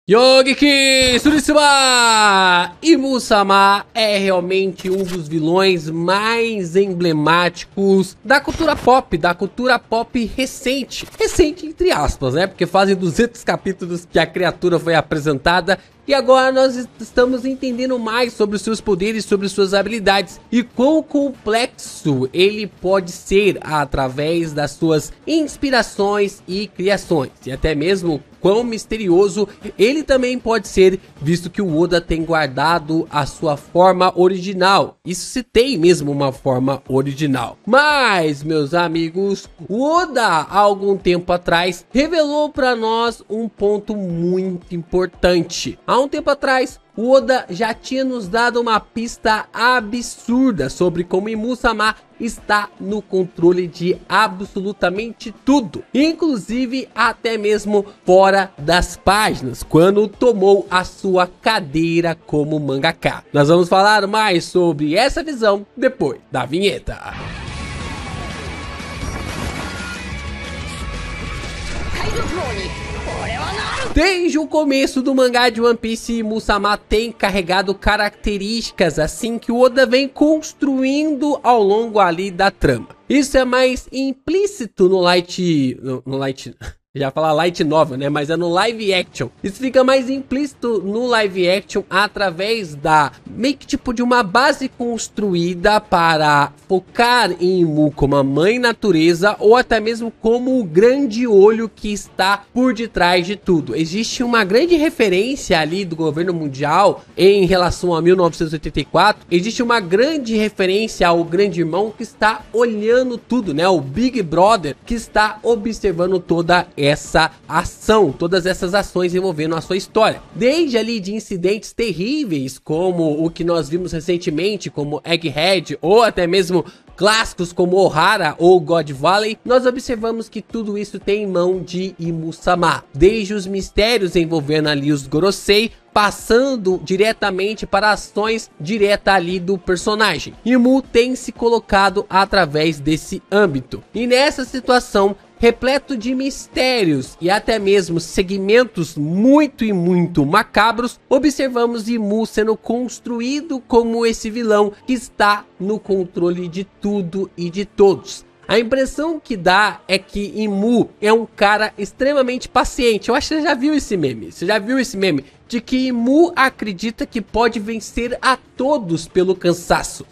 Yogiki Suritsuma! Imu-sama é realmente um dos vilões mais emblemáticos da cultura pop recente. Recente entre aspas, né? Porque fazem 200 capítulos que a criatura foi apresentada e agora nós estamos entendendo mais sobre os seus poderes, sobre suas habilidades e quão complexo ele pode ser através das suas inspirações e criações. E até mesmo quão misterioso ele também pode ser, visto que o Oda tem guardado a sua forma original. Isso se tem mesmo uma forma original. Mas, meus amigos, o Oda, há algum tempo atrás, revelou para nós um ponto muito importante. Há um tempo atrás, o Oda já tinha nos dado uma pista absurda sobre como Imu-sama está no controle de absolutamente tudo, inclusive até mesmo fora das páginas, quando tomou a sua cadeira como mangaka. Nós vamos falar mais sobre essa visão depois da vinheta. Desde o começo do mangá de One Piece, Imu-sama tem carregado características assim que o Oda vem construindo ao longo ali da trama. Isso é mais implícito no light novel, né? Mas é no live action. Isso fica mais implícito no live action através da meio que tipo de uma base construída para focar em Imu como a mãe natureza ou até mesmo como o grande olho que está por detrás de tudo. Existe uma grande referência ali do governo mundial em relação a 1984. Existe uma grande referência ao grande irmão que está olhando tudo, né? O Big Brother que está observando toda essa ação, todas essas ações envolvendo a sua história. Desde ali de incidentes terríveis, como o que nós vimos recentemente, como Egghead, ou até mesmo clássicos como Ohara ou God Valley, nós observamos que tudo isso tem em mão de Imu-sama. Desde os mistérios envolvendo ali os Gorosei, passando diretamente para ações diretas ali do personagem. Imu tem se colocado através desse âmbito. E nessa situação, repleto de mistérios e até mesmo segmentos muito macabros, observamos Imu sendo construído como esse vilão que está no controle de tudo e de todos. A impressão que dá é que Imu é um cara extremamente paciente. Eu acho que você já viu esse meme. De que Imu acredita que pode vencer a todos pelo cansaço.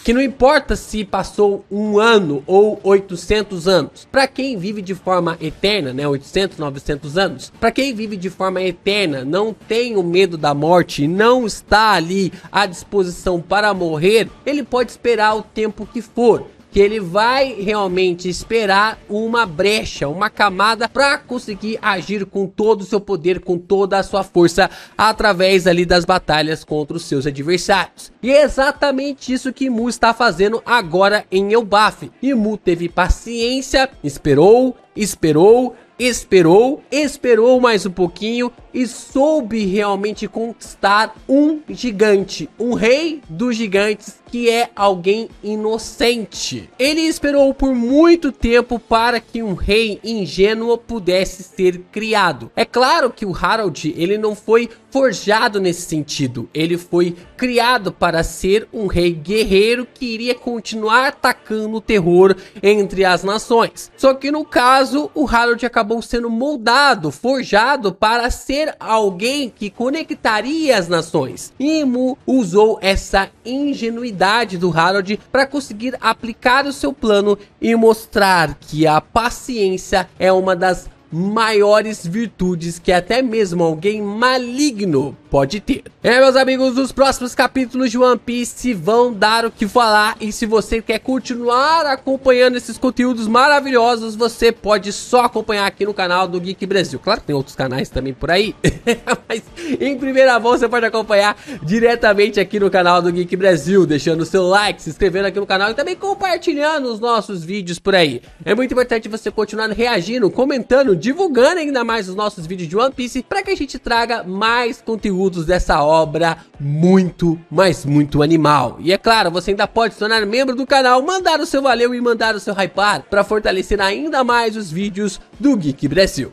Que não importa se passou 1 ano ou 800 anos. Para quem vive de forma eterna, né, 800, 900 anos. Para quem vive de forma eterna, não tem o medo da morte, não está ali à disposição para morrer, ele pode esperar o tempo que for. Que ele vai realmente esperar uma brecha, uma camada para conseguir agir com todo o seu poder, com toda a sua força através ali das batalhas contra os seus adversários. E é exatamente isso que Imu está fazendo agora em Elbaf. Imu teve paciência, esperou mais um pouquinho e soube realmente conquistar um gigante, um rei dos gigantes, que é alguém inocente. Ele esperou por muito tempo para que um rei ingênuo pudesse ser criado. É claro que o Harold, ele não foi forjado nesse sentido. Ele foi criado para ser um rei guerreiro que iria continuar atacando o terror entre as nações. Só que no caso, o Harold acabou sendo moldado, forjado para ser alguém que conectaria as nações. Imu usou essa ingenuidade do Harold para conseguir aplicar o seu plano e mostrar que a paciência é uma das maiores virtudes que até mesmo alguém maligno pode ter. Meus amigos, os próximos capítulos de One Piece vão dar o que falar, e se você quer continuar acompanhando esses conteúdos maravilhosos, você pode só acompanhar aqui no canal do Geek Brasil. Claro que tem outros canais também por aí, mas em primeira mão você pode acompanhar diretamente aqui no canal do Geek Brasil, deixando o seu like, se inscrevendo aqui no canal e também compartilhando os nossos vídeos por aí. É muito importante você continuar reagindo, comentando, divulgando ainda mais os nossos vídeos de One Piece, para que a gente traga mais conteúdos dessa obra muito, mas muito animal. E é claro, você ainda pode se tornar membro do canal, mandar o seu valeu e mandar o seu hypar para fortalecer ainda mais os vídeos do Geek Brasil.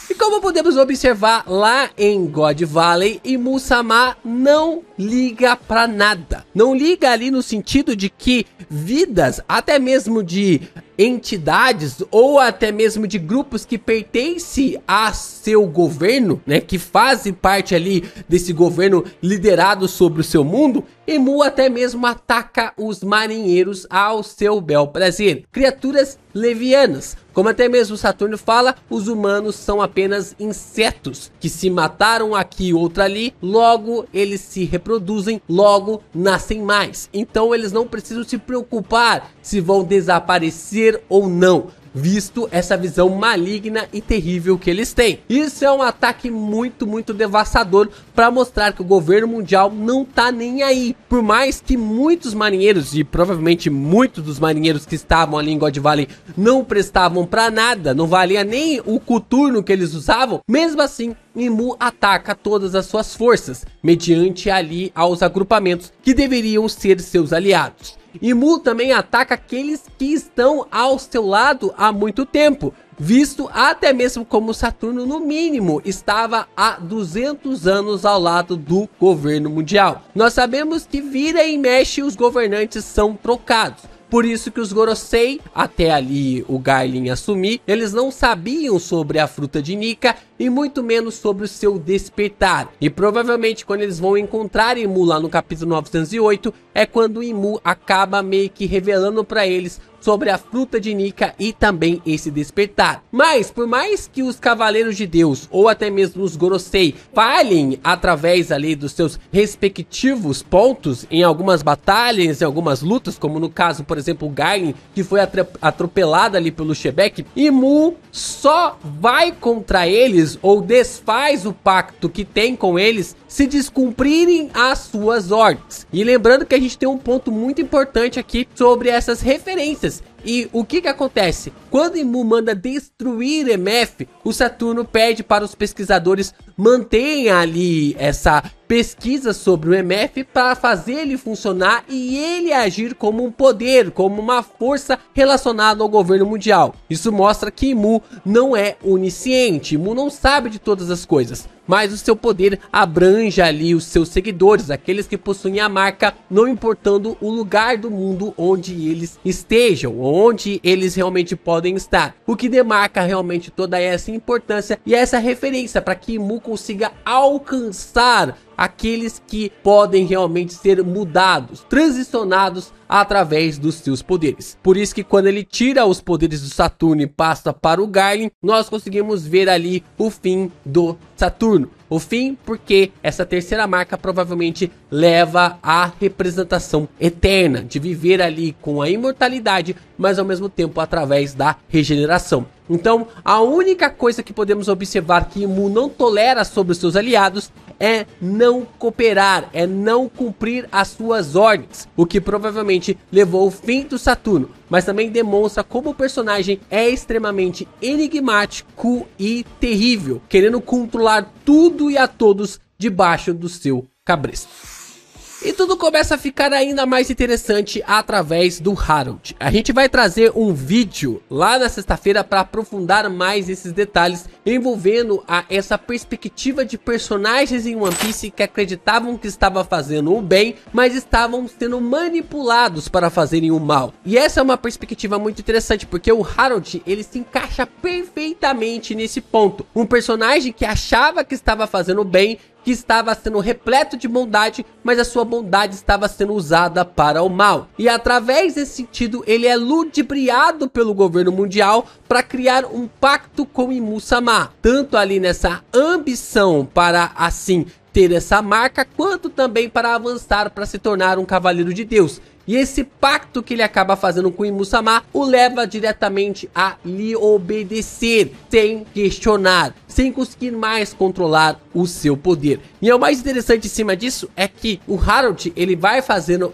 E como podemos observar lá em God Valley, Imu-sama não liga pra nada. Não liga ali no sentido de que vidas, até mesmo de entidades ou até mesmo de grupos que pertencem a seu governo, né, que fazem parte ali desse governo liderado sobre o seu mundo, Imu até mesmo ataca os marinheiros ao seu bel prazer. Criaturas levianas. Como até mesmo Saturno fala, os humanos são apenas insetos que se mataram aqui e outra ali, logo eles se reproduzem, logo nascem mais. Então eles não precisam se preocupar se vão desaparecer ou não, visto essa visão maligna e terrível que eles têm. Isso é um ataque muito devastador para mostrar que o governo mundial não tá nem aí. Por mais que muitos marinheiros, e provavelmente muitos dos marinheiros que estavam ali em God Valley não prestavam para nada, não valia nem o coturno que eles usavam, mesmo assim Imu ataca todas as suas forças, mediante ali aos agrupamentos que deveriam ser seus aliados. Imu também ataca aqueles que estão ao seu lado há muito tempo, visto até mesmo como Saturno no mínimo estava há 200 anos ao lado do governo mundial. Nós sabemos que vira e mexe os governantes são trocados. Por isso que os Gorosei, até ali o Garlin assumir, eles não sabiam sobre a fruta de Nika e muito menos sobre o seu despertar. E provavelmente quando eles vão encontrar Imu lá no capítulo 908, é quando Imu acaba meio que revelando para eles sobre a fruta de Nika e também esse despertar. Mas por mais que os Cavaleiros de Deus ou até mesmo os Gorosei falhem através ali dos seus respectivos pontos em algumas batalhas, em algumas lutas, como no caso, por exemplo, o Garlin, que foi atropelado ali pelo Shebek, Imu só vai contra eles ou desfaz o pacto que tem com eles se descumprirem as suas ordens. E lembrando que a gente tem um ponto muito importante aqui sobre essas referências. E o que acontece? Quando Imu manda destruir MF, o Saturno pede para os pesquisadores manterem ali essa pesquisa sobre o MF para fazer ele funcionar e ele agir como um poder, como uma força relacionada ao governo mundial. Isso mostra que Imu não é onisciente, Imu não sabe de todas as coisas, mas o seu poder abrange ali os seus seguidores, aqueles que possuem a marca, não importando o lugar do mundo onde eles estejam, onde eles realmente podem estar. O que demarca realmente toda essa importância e essa referência para que Imu consiga alcançar aqueles que podem realmente ser mudados, transicionados através dos seus poderes. Por isso que quando ele tira os poderes do Saturno e passa para o Garlin, nós conseguimos ver ali o fim do Saturno. O fim porque essa terceira marca provavelmente leva à representação eterna, de viver ali com a imortalidade, mas ao mesmo tempo através da regeneração. Então, a única coisa que podemos observar que Imu não tolera sobre os seus aliados é não cooperar, é não cumprir as suas ordens, o que provavelmente levou ao fim do Saturno, mas também demonstra como o personagem é extremamente enigmático e terrível, querendo controlar tudo e a todos debaixo do seu cabresto. E tudo começa a ficar ainda mais interessante através do Harold. A gente vai trazer um vídeo lá na sexta-feira para aprofundar mais esses detalhes envolvendo essa perspectiva de personagens em One Piece que acreditavam que estava fazendo o bem, mas estavam sendo manipulados para fazerem o mal. E essa é uma perspectiva muito interessante porque o Harold, ele se encaixa perfeitamente nesse ponto. Um personagem que achava que estava fazendo o bem, que estava sendo repleto de bondade, mas a sua bondade estava sendo usada para o mal. E através desse sentido, ele é ludibriado pelo governo mundial para criar um pacto com Imu-sama. Tanto ali nessa ambição para, assim, ter essa marca, quanto também para avançar para se tornar um cavaleiro de Deus. E esse pacto que ele acaba fazendo com Imu-sama o leva diretamente a lhe obedecer, sem questionar, sem conseguir mais controlar o seu poder. E o mais interessante em cima disso é que o Harold, ele vai fazendo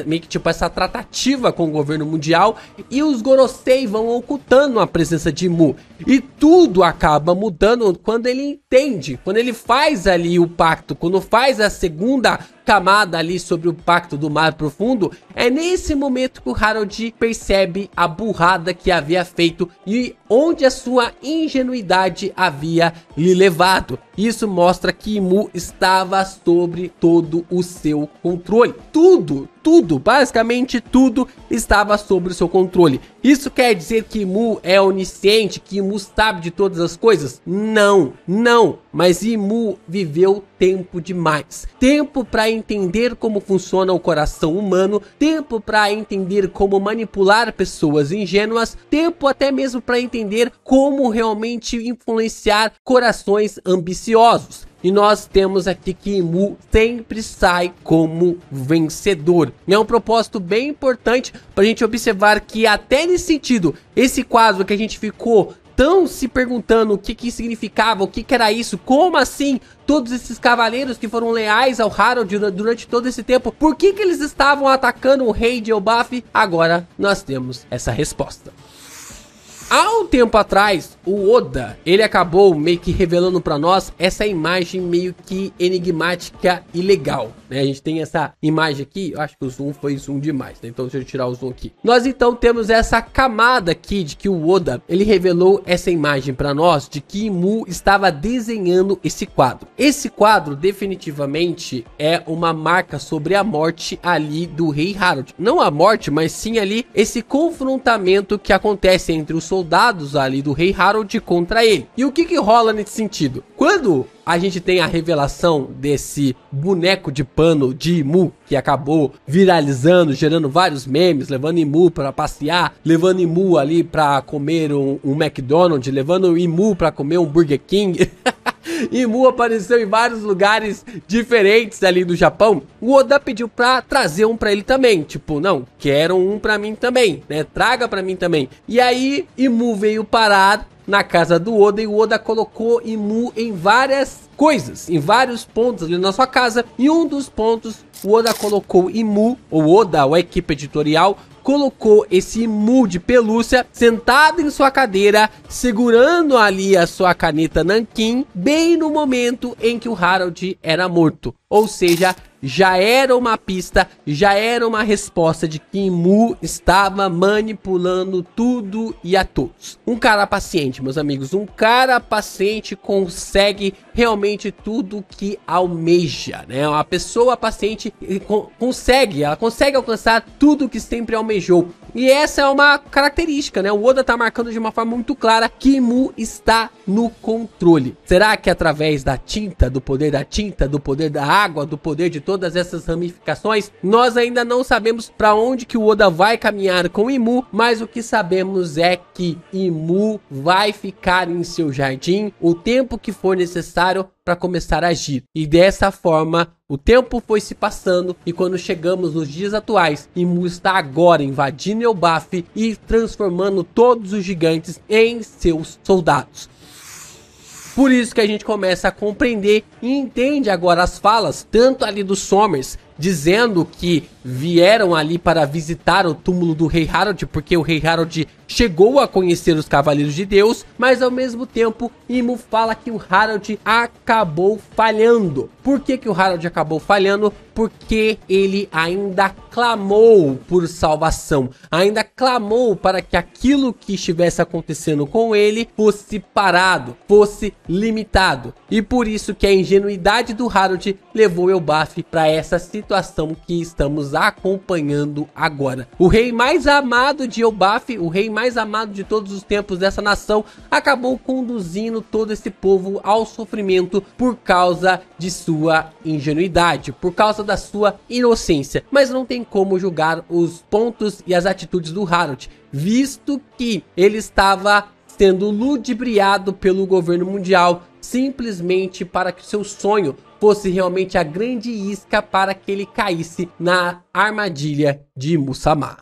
meio que tipo essa tratativa com o governo mundial e os Gorosei vão ocultando a presença de Imu. E tudo acaba mudando quando ele entende, quando ele faz ali o pacto, quando faz a segunda camada ali sobre o Pacto do Mar Profundo, é nesse momento que o Harold percebe a burrada que havia feito e onde a sua ingenuidade havia lhe levado. Isso mostra que Imu estava sobre todo o seu controle. Tudo, basicamente tudo estava sob o seu controle. Isso quer dizer que Imu é onisciente, que Imu sabe de todas as coisas? Não. Mas Imu viveu tempo demais. Tempo para entender como funciona o coração humano, tempo para entender como manipular pessoas ingênuas, tempo até mesmo para entender como realmente influenciar corações ambiciosos. E nós temos aqui que Imu sempre sai como vencedor. É um propósito bem importante para a gente observar que até nesse sentido, esse quadro que a gente ficou tão se perguntando o que significava, o que era isso, como assim todos esses cavaleiros que foram leais ao Harold durante todo esse tempo, por que eles estavam atacando o rei de Elbaf? Agora nós temos essa resposta. Há um tempo atrás, o Oda, ele acabou meio que revelando para nós essa imagem meio que enigmática e legal, né? A gente tem essa imagem aqui, eu acho que o zoom foi zoom demais, né? Então deixa eu tirar o zoom aqui. Nós então temos essa camada aqui de que o Oda, ele revelou essa imagem para nós de que Imu estava desenhando esse quadro. Esse quadro definitivamente é uma marca sobre a morte ali do rei Harold. Não a morte, mas sim ali esse confrontamento que acontece entre os soldados ali do rei Harold contra ele. E o que rola nesse sentido? Quando a gente tem a revelação desse boneco de pano de Imu, que acabou viralizando, gerando vários memes, levando Imu para passear, levando Imu ali para comer um McDonald's, levando Imu para comer um Burger King. Imu apareceu em vários lugares diferentes ali do Japão. O Oda pediu pra trazer um pra ele também. Tipo, não, quero um pra mim também, né? Traga pra mim também. E aí, Imu veio parar na casa do Oda e o Oda colocou Imu em várias coisas, em vários pontos ali na sua casa. E um dos pontos, o Oda colocou Imu, ou Oda, a equipe editorial, colocou esse Imu de pelúcia sentado em sua cadeira, segurando ali a sua caneta Nankin, bem no momento em que o Harold era morto. Ou seja, já era uma pista, já era uma resposta de que Imu estava manipulando tudo e a todos. Um cara paciente, meus amigos, um cara paciente consegue realmente tudo que almeja, né? Uma pessoa paciente ela consegue alcançar tudo que sempre almejou. E essa é uma característica, né? O Oda tá marcando de uma forma muito clara que Imu está no controle. Será que através da tinta, do poder da tinta, do poder da água, do poder de todas essas ramificações? Nós ainda não sabemos para onde que o Oda vai caminhar com Imu, mas o que sabemos é que Imu vai ficar em seu jardim o tempo que for necessário para começar a agir. E dessa forma, o tempo foi se passando e quando chegamos nos dias atuais, Imu está agora invadindo Elbaf e transformando todos os gigantes em seus soldados. Por isso que a gente começa a compreender e entende agora as falas, tanto ali dos Sommers, dizendo que vieram ali para visitar o túmulo do rei Harold, porque o rei Harold chegou a conhecer os Cavaleiros de Deus, mas ao mesmo tempo Imu fala que o Harold acabou falhando. Por que o Harold acabou falhando? Porque ele ainda clamou por salvação, ainda clamou para que aquilo que estivesse acontecendo com ele fosse parado, fosse limitado. E por isso que a ingenuidade do Harold levou Elbaf para essa situação que estamos acompanhando agora. O rei mais amado de Elbaf, o rei mais amado de todos os tempos dessa nação, acabou conduzindo todo esse povo ao sofrimento por causa de sua ingenuidade, por causa da sua inocência. Mas não tem como julgar os pontos e as atitudes do Harold, visto que ele estava sendo ludibriado pelo governo mundial, simplesmente para que seu sonho fosse realmente a grande isca para que ele caísse na armadilha de Imu-sama.